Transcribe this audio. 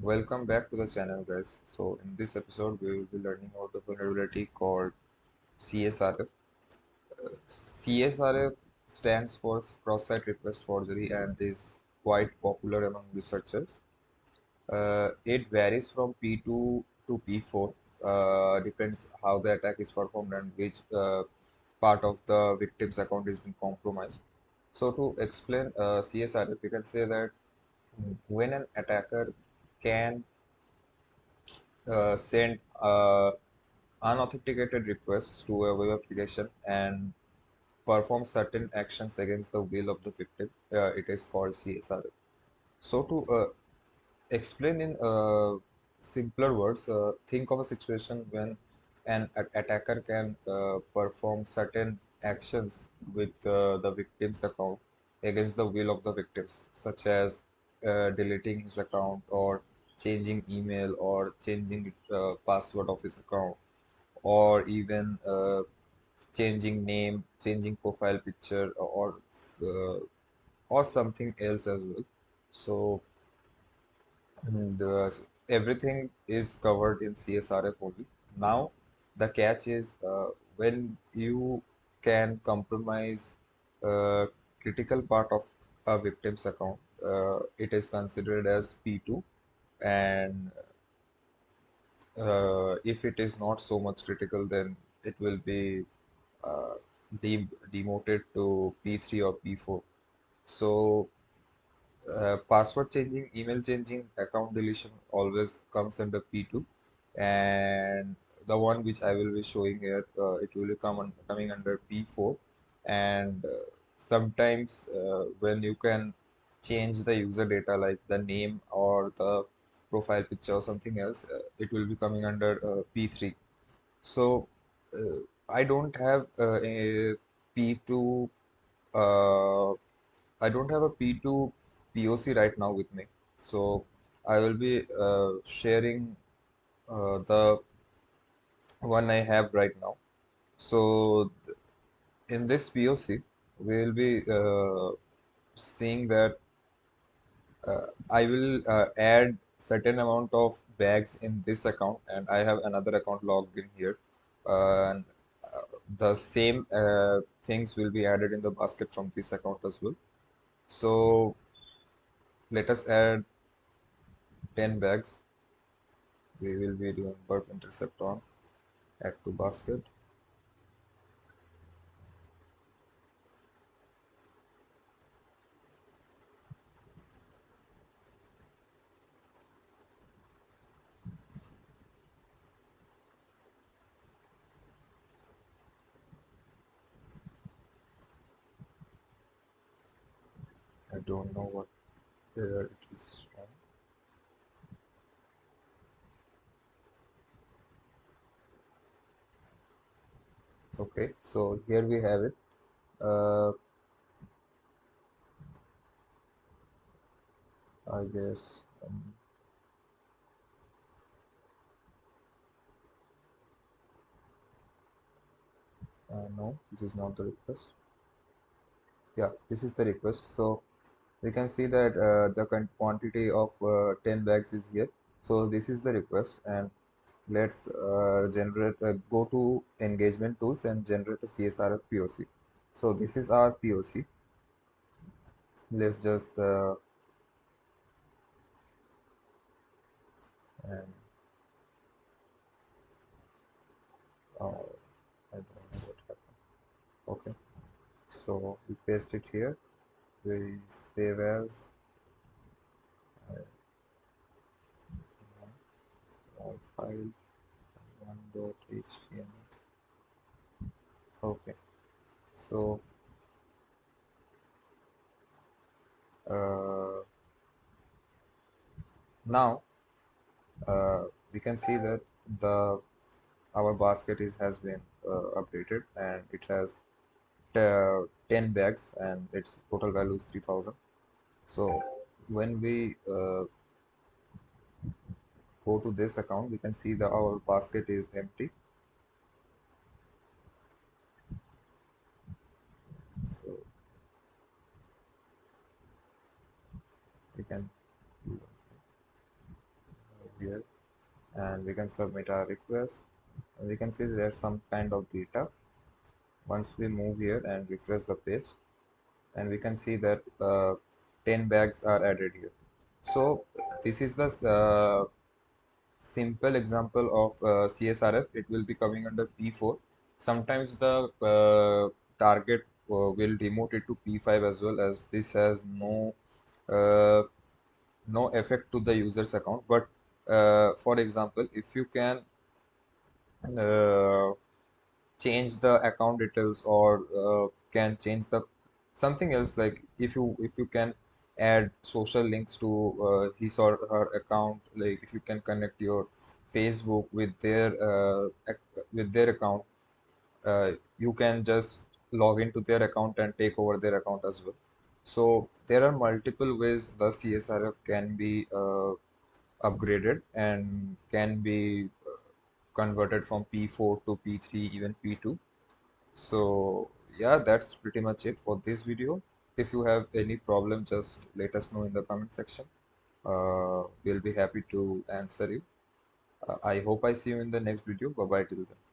Welcome back to the channel, guys. So in this episode we will be learning about the vulnerability called CSRF. CSRF stands for Cross Site Request Forgery and is quite popular among researchers. It varies from P2 to P4, depends how the attack is performed and which part of the victim's account is being compromised. So to explain CSRF, we can say that when an attacker can send unauthenticated requests to a web application and perform certain actions against the will of the victim. It is called CSRF. So to explain in simpler words, think of a situation when an attacker can perform certain actions with the victim's account against the will of the victims, such as deleting his account or changing email or changing password of his account or even changing name, changing profile picture, uh, or something else as well. So everything is covered in CSRF only. Now the catch is when you can compromise a critical part of a victim's account, it is considered as P2, and if it is not so much critical, then it will be uh, demoted to P3 or P4. So, password changing, email changing, account deletion always comes under P2, and the one which I will be showing here, it will be coming under P4. And sometimes when you can change the user data like the name or the profile picture or something else, it will be coming under P3. So I don't have a P2. Uh, I don't have a P2 POC right now with me. So I will be sharing the one I have right now. So in this POC, we will be seeing that I will add certain amount of bags in this account, and I have another account logged in here. And the same things will be added in the basket from this account as well. So let us add 10 bags. We will be doing burp intercept on add to basket. I don't know what it is from. Okay, so here we have it. I guess no, this is not the request. Yeah, this is the request. So we can see that the quantity of 10 bags is here. So this is the request, and let's generate go to engagement tools and generate a CSRF POC. So this is our POC. Let's just and I don't know what happened. Okay, so we paste it here. We save as one file one.html. Okay, so uh, now we can see that the our basket is has been updated, and it has 10 bags and its total value is 3000. So when we go to this account, we can see that our basket is empty. So we can do one thing. and we can submit our request, and we can see there's some kind of data. Once we move here and refresh the page, and we can see that 10 bags are added here. So this is the simple example of CSRF. It will be coming under P4. Sometimes the target will demote it to P5 as well, as this has uh, no effect to the user's account. But for example, if you can uh, change the account details, or can change the something else, like if you can add social links to his or her account, like if you can connect your Facebook with their account, you can just log into their account and take over their account as well. So there are multiple ways the CSRF can be upgraded and can be converted from P4 to P3, even P2. So yeah, that's pretty much it for this video. If you have any problem, just let us know in the comment section. We'll be happy to answer you. I hope I see you in the next video. Bye bye till then.